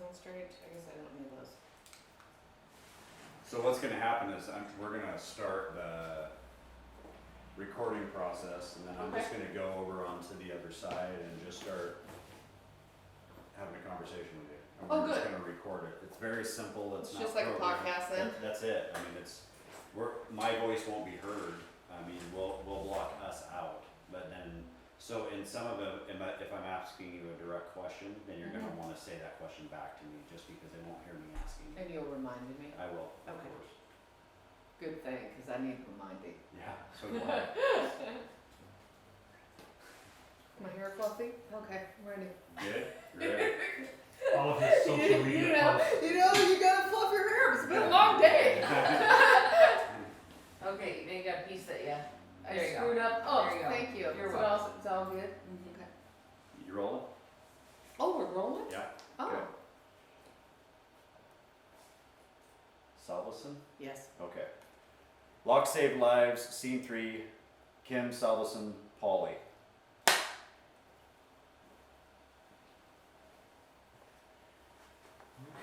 demonstrate? I guess I don't need those. So what's gonna happen is we're gonna start the recording process, and then I'm just gonna go over onto the other side and just start having a conversation with you. And Oh, we're just good. gonna record it. It's very simple, it's not Just like a programmed. podcast then? That's it, I mean, my voice won't be heard, I mean, we'll block us out, but then, so in some of them, if I'm asking you a direct question, then you're gonna wanna say that question back to me, just because they won't hear me asking you. And you'll remind me. I will, of Okay. course. Good thing, because I need reminding. Yeah, so do I. My hair fluffy? Okay, I'm ready. Good, great. All of his social media posts. you gotta fluff your hair. It's been a long day. Okay, now you got a piece that, yeah. I There you go. screwed up. Oh, There you go. thank you. You're It's welcome. all, it's all good. Mhm. Okay. You rolling? Oh, we're rolling? Yeah. Oh, Good. Salvesen? yes. Okay. Lock Save Lives, Scene 3, Kim Salvesen-Pauly.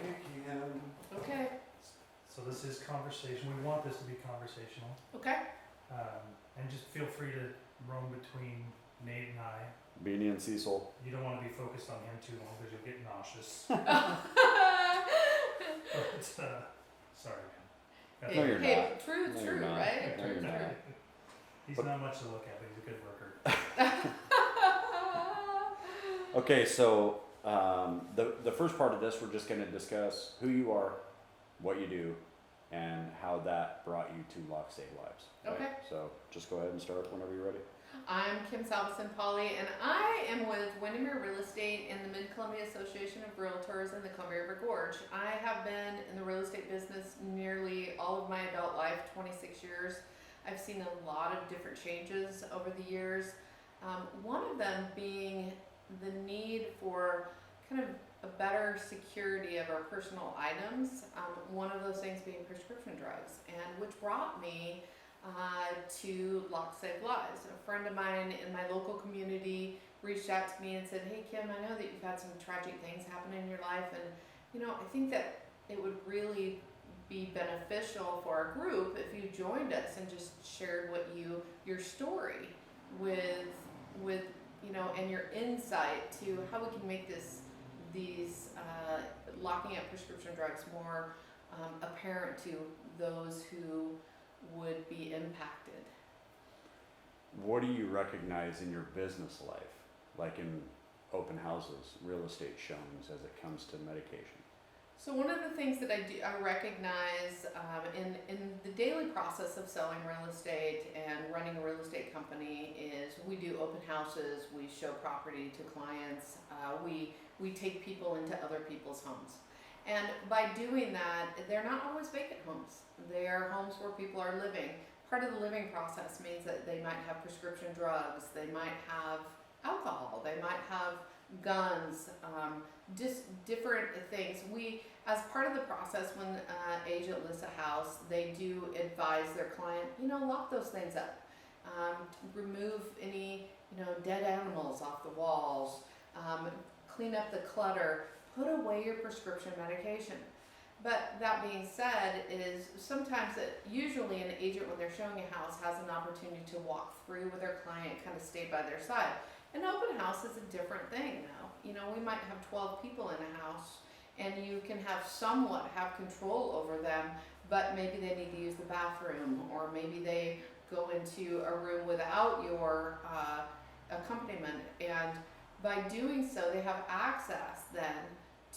Okay, Kim. Okay. So this is conversation. We want this to be conversational. Okay. And just feel free to roam between Nate and I. Beanie and Cecil. You don't want to be focused on him too long because you'll get nauseous. But, sorry, man. No, you're Hey, not. true, No, true, you're not. right? No, True, you're true. not. He's But- not much to look at, but he's a good worker. Okay, so the first part of this, we're just going to discuss who you are, what you do, and how that brought you to Lock Save Lives. right? Okay. So just go ahead and start whenever you're ready. I'm Kim Salvesen-Pauly, and I am with Windermere Real Estate in the Mid-Columbia Association of Realtors in the Columbia River Gorge. I have been in the real estate business nearly all of my adult life, 26 years. I've seen a lot of different changes over the years. One of them being the need for kind of a better security of our personal items. One of those things being prescription drugs, and which brought me to Lock Save Lives. A friend of mine in my local community reached out to me and said, "Hey Kim, I know that you've had some tragic things happen in your life, and I think that it would really be beneficial for our group if you joined us and just shared your story with and your insight to how we can make these locking up prescription drugs more apparent to those who would be impacted." What do you recognize in your business life, like in open houses, real estate showings, as it comes to medication? So one of the things that I recognize in the daily process of selling real estate and running a real estate company is we do open houses, we show property to clients, we take people into other people's homes. And by doing that, they're not always vacant homes. They're homes where people are living. Part of the living process means that they might have prescription drugs, they might have alcohol, they might have guns, just different things. As part of the process, when an agent lists a house, they do advise their client, lock those things up. Remove any, dead animals off the walls, clean up the clutter, put away your prescription medication. But that being said, is sometimes usually an agent, when they're showing a house, has an opportunity to walk through with their client, kind of stay by their side. An open house is a different thing now. We might have 12 people in a house, and you can somewhat have control over them, but maybe they need to use the bathroom, or maybe they go into a room without your accompaniment. And by doing so, they have access then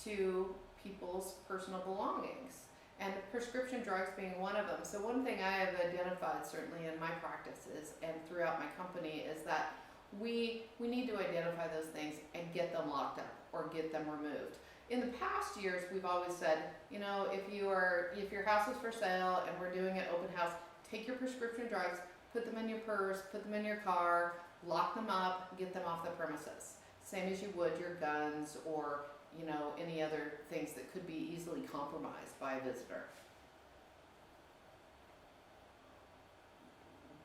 to people's personal belongings, and prescription drugs being one of them. So one thing I have identified, certainly in my practices and throughout my company, is that we need to identify those things and get them locked up or get them removed. In the past years, we've always said, if your house is for sale and we're doing an open house, take your prescription drugs, put them in your purse, put them in your car, lock them up, get them off the premises. Same as you would your guns or any other things that could be easily compromised by a visitor.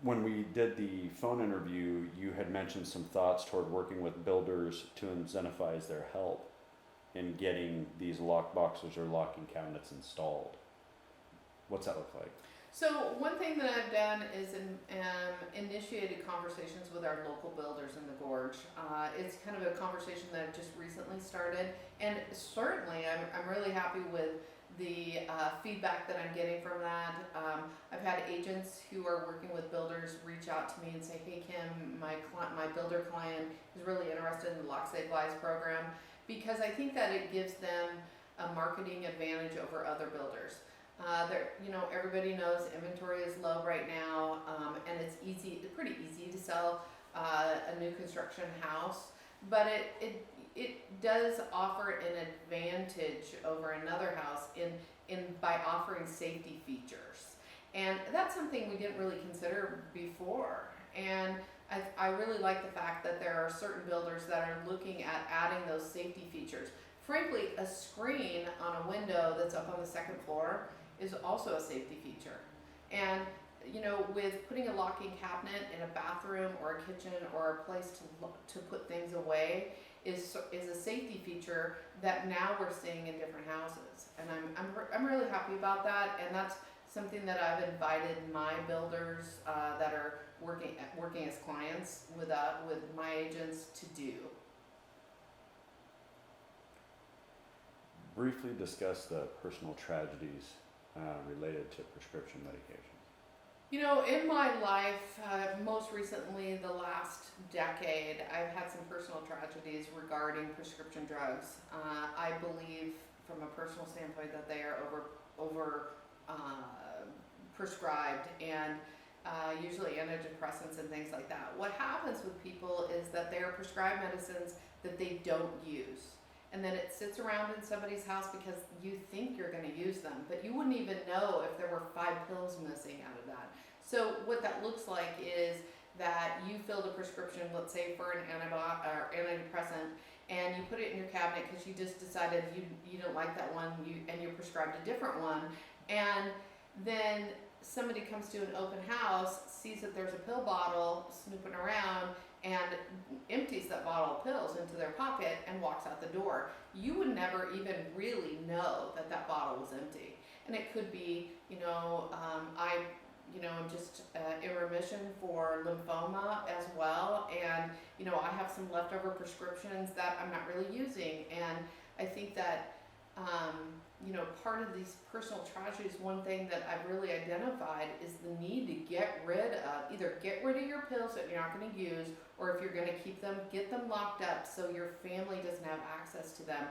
When we did the phone interview, you had mentioned some thoughts toward working with builders to incentivize their help. in getting these lock boxes or locking cabinets installed? What's that look like? So one thing that I've done is initiated conversations with our local builders in the Gorge. It's kind of a conversation that I've just recently started, and certainly I'm really happy with the feedback that I'm getting from that. I've had agents who are working with builders reach out to me and say, hey Kim, my builder client is really interested in the Lock Save Lives program, because I think that it gives them a marketing advantage over other builders. Everybody knows inventory is low right now, and it's pretty easy to sell a new construction house, but it does offer an advantage over another house by offering safety features, and that's something we didn't really consider before. And I really like the fact that there are certain builders that are looking at adding those safety features. Frankly, a screen on a window that's up on the second floor is also a safety feature. And with putting a locking cabinet in a bathroom or a kitchen or a place to put things away is a safety feature that now we're seeing in different houses. And I'm really happy about that, and that's something that I've invited my builders that are working as clients with my agents to do. Briefly discuss the personal tragedies related to prescription medication. In my life, most recently the last decade, I've had some personal tragedies regarding prescription drugs. I believe from a personal standpoint that they are over prescribed, and usually antidepressants and things like that. What happens with people is that they are prescribed medicines that they don't use. And then it sits around in somebody's house because you think you're going to use them, but you wouldn't even know if there were 5 pills missing out of that. So what that looks like is that you filled a prescription, let's say for an antidepressant, and you put it in your cabinet because you just decided you don't like that one, and you're prescribed a different one, and then somebody comes to an open house, sees that there's a pill bottle snooping around, and empties that bottle of pills into their pocket and walks out the door. You would never even really know that bottle was empty. And it could be, I'm just in remission for lymphoma as well, and I have some leftover prescriptions that I'm not really using. And I think that part of these personal tragedies, one thing that I've really identified is the need to get rid of your pills that you're not going to use, or if you're going to keep them, get them locked up so your family doesn't have access to them.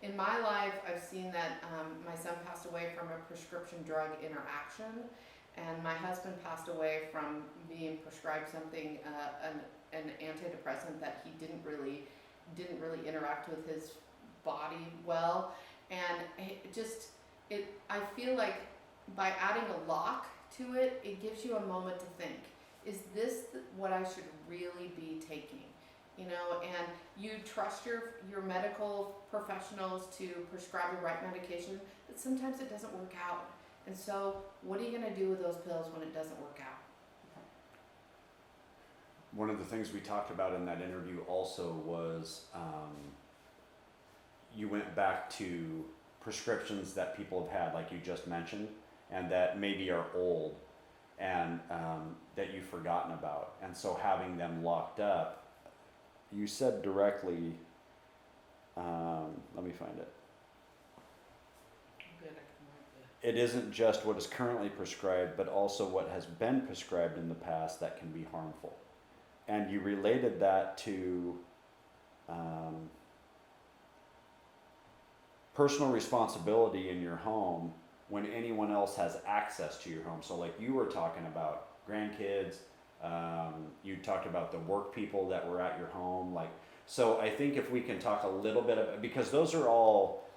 In my life, I've seen that my son passed away from a prescription drug interaction, and my husband passed away from being prescribed something, an antidepressant that he didn't really interact with his body well. And I feel like by adding a lock to it, it gives you a moment to think, is this what I should really be taking? And you trust your medical professionals to prescribe the right medication, but sometimes it doesn't work out. And so what are you gonna do with those pills when it doesn't work out? One of the things we talked about in that interview also was you went back to prescriptions that people have had, like you just mentioned, and that maybe are old and that you've forgotten about. And so having them locked up, you said directly, let me find it. It isn't just what is currently prescribed, but also what has been prescribed in the past that can be harmful. And you related that to personal responsibility in your home when anyone else has access to your home. So like you were talking about grandkids, you talked about the work people that were at your home. So I think if we can talk a little bit about, because those are all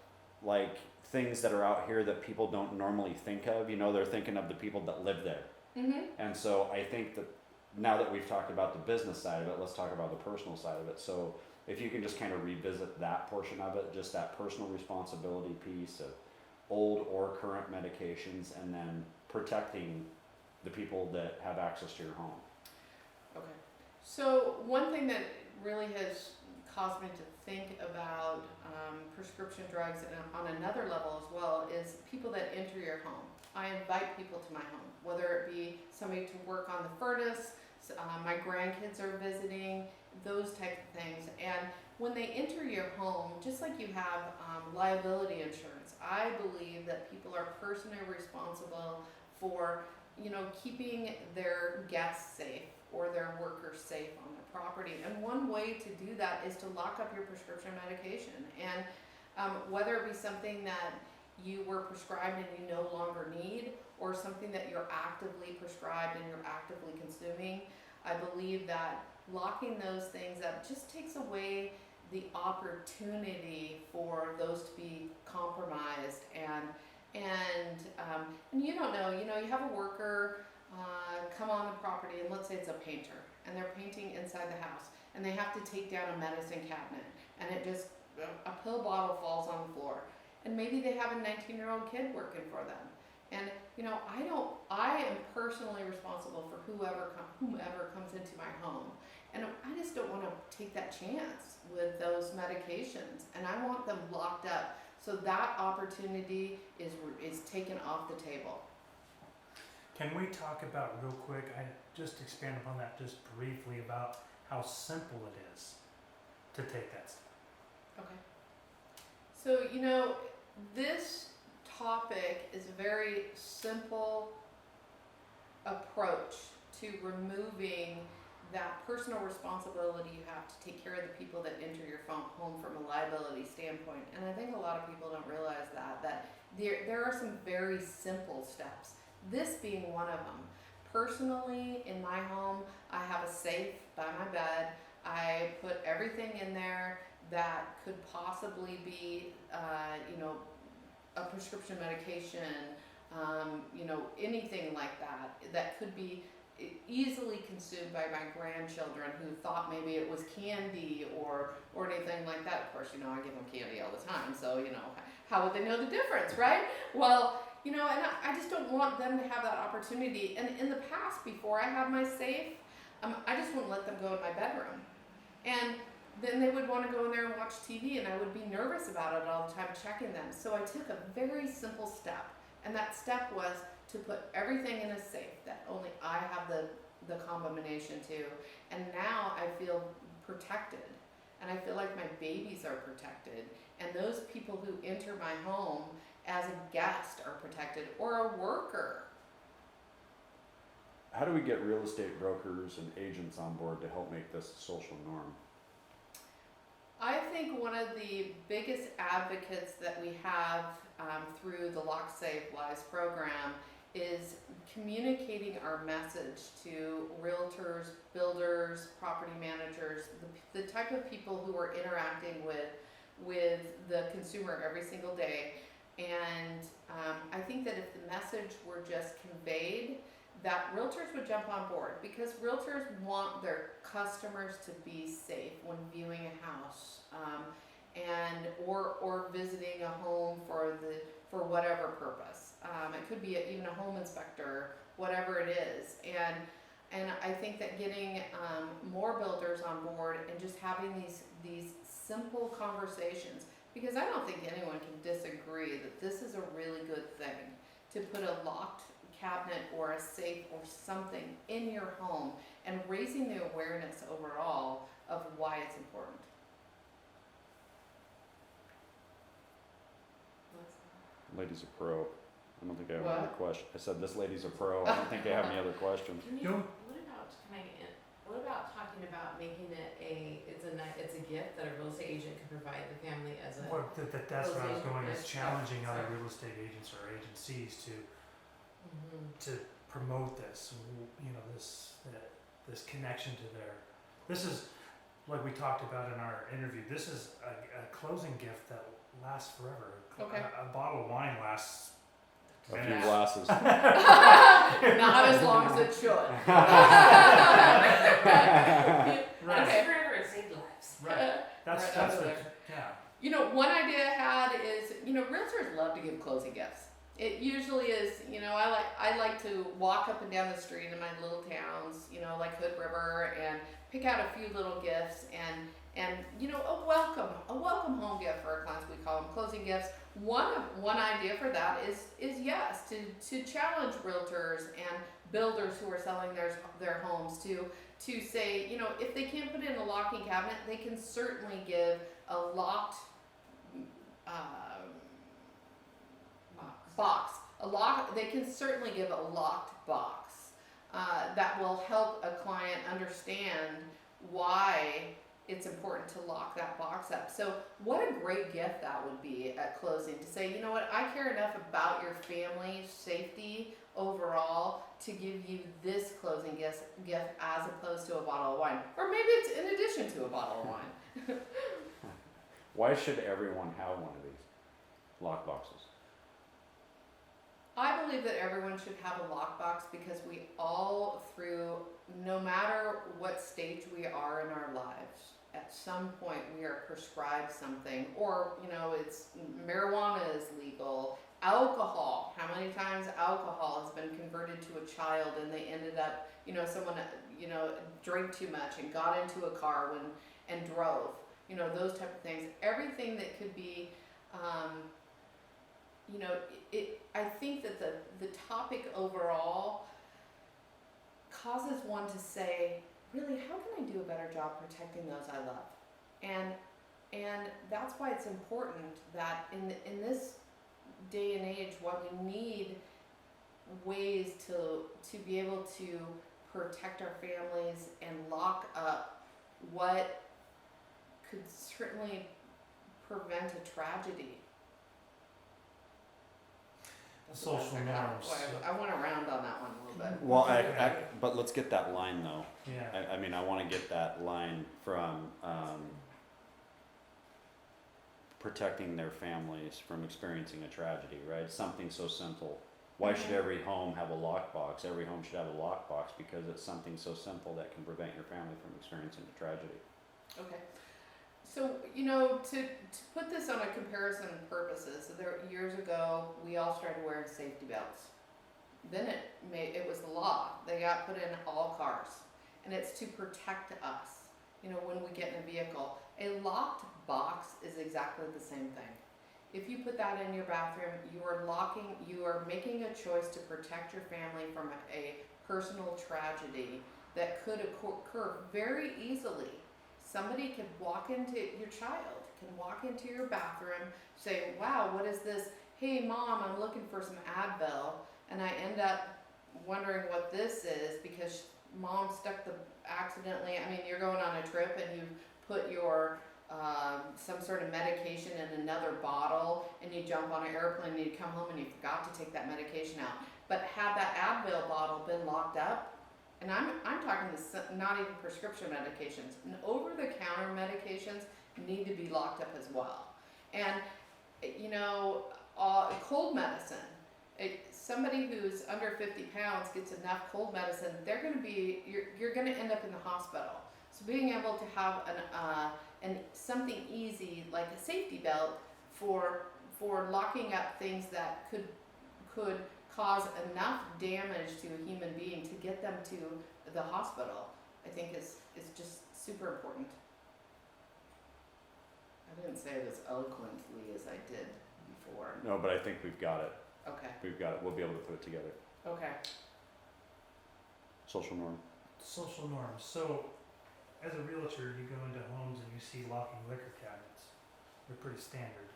like things that are out here that people don't normally think of. They're thinking of the people that live there. Mm-hmm. And so I think that now that we've talked about the business side of it, let's talk about the personal side of it. So if you can just kind of revisit that portion of it, just that personal responsibility piece of old or current medications, and then protecting the people that have access to your home. Okay. So one thing that really has caused me to think about prescription drugs and on another level as well is people that enter your home. I invite people to my home, whether it be somebody to work on the furnace, my grandkids are visiting, those type of things. And when they enter your home, just like you have liability insurance, I believe that people are personally responsible for, you know, keeping their guests safe or their workers safe on their property. And one way to do that is to lock up your prescription medication. And whether it be something that you were prescribed and you no longer need, or something that you're actively prescribed and you're actively consuming, I believe that locking those things up just takes away the opportunity for those to be compromised. And you don't know, you know, you have a worker come on the property, and let's say it's a painter, and they're painting inside the house, and they have to take down a medicine cabinet, and it just, a pill bottle falls on the floor, and maybe they have a 19-year-old kid working for them. And you know, I am personally responsible for whomever comes into my home, and I just don't want to take that chance with those medications, and I want them locked up so that opportunity is taken off the table. Can we talk about real quick, I just expand upon that just briefly about how simple it is to take that step? Okay. So, you know, this topic is a very simple approach to removing that personal responsibility you have to take care of the people that enter your home from a liability standpoint. And I think a lot of people don't realize that there are some very simple steps, this being one of them. Personally, in my home, I have a safe by my bed. I put everything in there that could possibly be, you know, a prescription medication, you know, anything like that could be easily consumed by my grandchildren who thought maybe it was candy or anything like that. Of course, you know, I give them candy all the time, so, you know, how would they know the difference, right? Well, you know, and I just don't want them to have that opportunity. And in the past, before I had my safe, I just wouldn't let them go in my bedroom. And then they would want to go in there and watch TV, and I would be nervous about it all the time, checking them. So I took a very simple step, and that step was to put everything in a safe that only I have the combination to. And now I feel protected, and I feel like my babies are protected, and those people who enter my home as a guest are protected, or a worker. How do we get real estate brokers and agents on board to help make this a social norm? I think one of the biggest advocates that we have through the Lock Save Lives program is communicating our message to realtors, builders, property managers, the type of people who are interacting with the consumer every single day. And I think that if the message were just conveyed, that realtors would jump on board, because realtors want their customers to be safe when viewing a house, and or visiting a home for whatever purpose. It could be even a home inspector, whatever it is. And I think that getting more builders on board and just having these simple conversations, because I don't think anyone can disagree that this is a really good thing to put a locked cabinet or a safe or something in your home, and raising the awareness overall of why it's important. Lady's a pro. I don't think I have What? any other question. I said this lady's a pro. I don't think I have any other questions. What about talking about making it it's a gift that a real estate agent can provide the family as a Well, that's where I was going, is Sorry. challenging other Sorry. real estate agents or agencies Mhm. to promote this, you know, this connection to this is, like we talked about in our interview, this is a closing gift that lasts forever. Okay. A bottle of wine lasts A few minutes. glasses. Not as long as it should. Right. Okay. Forever, it saved lives. Right. That's Right that's over the, there. yeah. You know, one idea I had is, you know, realtors love to give closing gifts. It usually is, you know, I like to walk up and down the street in my little towns, you know, like like Hood River and pick out a few little gifts and you know, a welcome home gift for our clients. We call them closing gifts. One idea for that is yes, to challenge realtors and builders who are selling their homes to say, you know, if they can't put in a locking cabinet, they can certainly give a locked box. They can certainly give a locked box that will help a client understand why it's important to lock that box up. So what a great gift that would be at closing, to say, you know what, I care enough about your family's safety overall to give you this closing gift as opposed to a bottle of wine. Or maybe it's in addition to a bottle of wine. Why should everyone have one of these lock boxes? I believe that everyone should have a lockbox because we all, through, no matter what stage we are in our lives, at some point we are prescribed something, or, you know, it's marijuana is legal, alcohol. How many times alcohol has been converted to a child and they ended up, you know, someone, you know, drank too much and got into a car and drove, you know, those type of things. Everything that could be, you know, I think that the topic overall causes one to say, really, how can I do a better job protecting those I love? And that's why it's important that in this day and age, while we need ways to be able to protect our families and lock up what could certainly prevent a tragedy. Social norms. I went around on that one a little bit. Well, but let's get that line though. Yeah. I mean, I want to get that line from protecting their families from experiencing a tragedy, right? Something so simple. Why should every home have a lockbox? Every home should have a lockbox because it's something so simple that can prevent your family from experiencing a tragedy. Okay. So, you know, to put this on a comparison purposes, years ago, we all started wearing safety belts. Then it was the law. They got put in all cars. And it's to protect us, you know, when we get in a vehicle. A locked box is exactly the same thing. If you put that in your bathroom, you are making a choice to protect your family from a personal tragedy that could occur very easily. Somebody could walk into, your child can walk into your bathroom, say, wow, what is this? Hey mom, I'm looking for some Advil. And I end up wondering what this is because mom stuck accidentally, I mean, you're going on a trip and you put your, some sort of medication in another bottle and you jump on an airplane and you come home and you forgot to take that medication out. But had that Advil bottle been locked up, and I'm talking this, not even prescription medications, and over-the-counter medications need to be locked up as well. And, you know, cold medicine, somebody who's under 50 pounds gets enough cold medicine, they're going to be, you're going to end up in the hospital. So being able to have something easy like a safety belt for locking up things that could cause enough damage to a human being to get them to the hospital, I think is just super important. I didn't say it as eloquently as I did before. No, but I think we've got it. Okay. We've got it. We'll be able to put it together. Okay. Social norm. Social norms. So, as a realtor, you go into homes and you see locking liquor cabinets. They're pretty standard.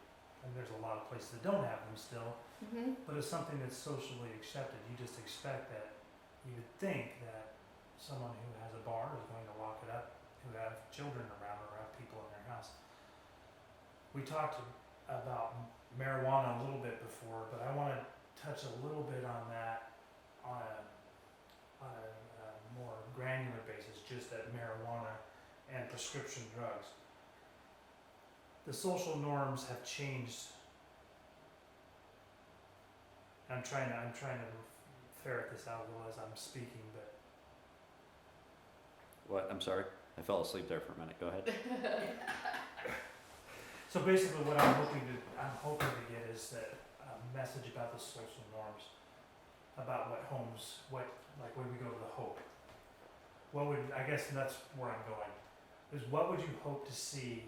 And there's a lot of places that don't have them still. Mm-hmm. But it's something that's socially accepted. You just expect that, you would think that someone who has a bar is going to lock it up, who have children around or have people in their house. We talked about marijuana a little bit before, but I want to touch a little bit on that on a more granular basis, just at marijuana and prescription drugs. The social norms have changed. I'm trying to ferret this out a little as I'm speaking, but What? I'm sorry. I fell asleep there for a minute. Go ahead. so basically what I'm hoping to get is that message about the social norms, about what homes, like when we go to the Hope, what would, I guess that's where I'm going, is what would you hope to see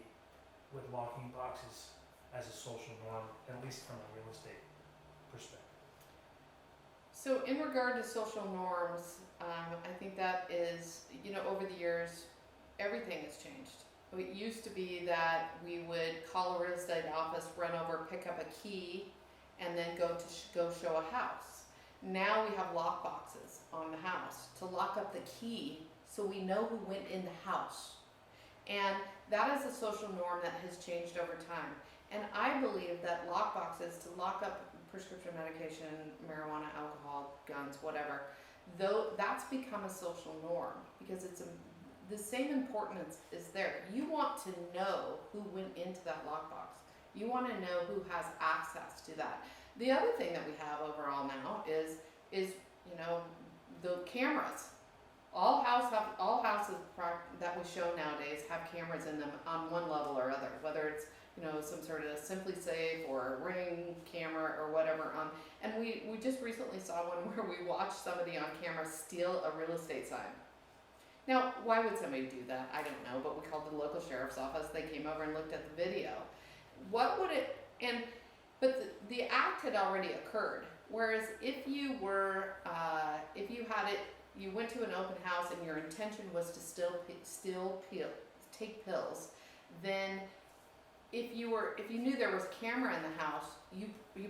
with locking boxes as a social norm, at least from a real estate perspective? So in regard to social norms, I think that is, over the years, everything has changed. It used to be that we would call a real estate office, run over, pick up a key, and then go show a house. Now we have lock boxes on the house to lock up the key so we know who went in the house. And that is a social norm that has changed over time. And I believe that lock boxes to lock up prescription medication, marijuana, alcohol, guns, whatever, though that's become a social norm because the same importance is there. You want to know who went into that lockbox. You want to know who has access to that. The other thing that we have overall now is the cameras. All houses that we show nowadays have cameras in them on one level or other, whether it's some sort of Simply Safe or a Ring camera or whatever. And we just recently saw one where we watched somebody on camera steal a real estate sign. Now, why would somebody do that? I don't know, but we called the local sheriff's office. They came over and looked at the video. But the act had already occurred. Whereas if you went to an open house and your intention was to take pills, then if you knew there was a camera in the house, you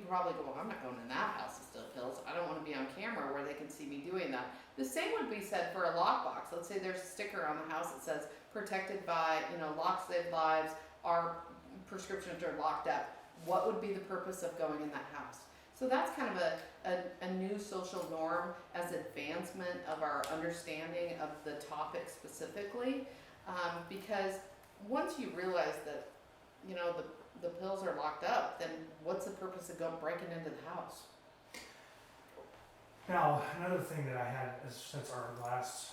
probably go, well, I'm not going in that house to steal pills. I don't want to be on camera where they can see me doing that. The same would be said for a lockbox. Let's say there's a sticker on the house that says protected by, locks save lives, our prescriptions are locked up. What would be the purpose of going in that house? So that's kind of a new social norm as advancement of our understanding of the topic specifically, because once you realize that the pills are locked up, then what's the purpose of breaking into the house? Now, another thing that I had since our last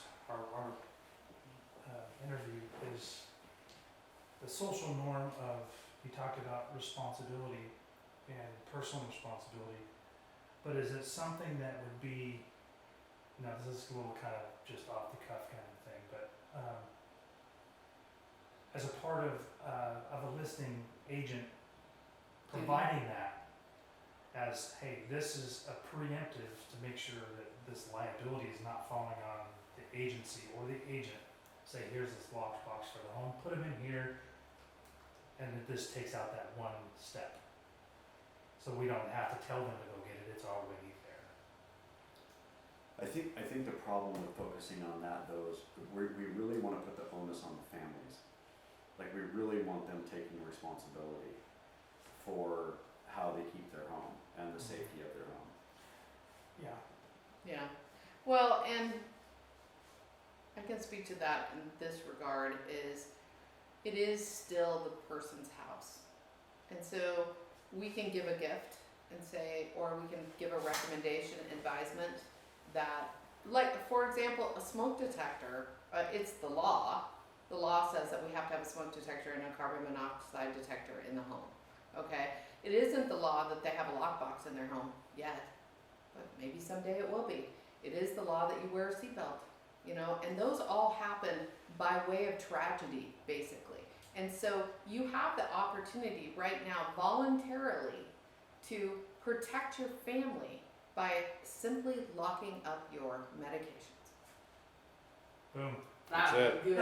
interview is the social norm of, you talked about responsibility and personal responsibility, but is it something that would be, this is a little kind of just off the cuff kind of thing, but as a part of a listing agent providing that as, hey, this is a preemptive to make sure that this liability is not falling on the agency or the agent. Say, here's this lockbox for the home, put them in here, and that this takes out that one step. So we don't have to tell them to go get it, it's already there. I think the problem with focusing on that though is we really want to put the onus on the families. Like we really want them taking responsibility for how they keep their home and the safety of their home. Yeah. Yeah. Well, and I can speak to that in this regard is it is still the person's house. And so we can give a gift and say, or we can give a recommendation, advisement that, like, for example, a smoke detector, it's the law. The law says that we have to have a smoke detector and a carbon monoxide detector in the home, okay? It isn't the law that they have a lockbox in their home yet, but maybe someday it will be. It is the law that you wear a seatbelt, and those all happen by way of tragedy, basically. And so you have the opportunity right now voluntarily to protect your family by simply locking up your medications. Boom. That's it. Good.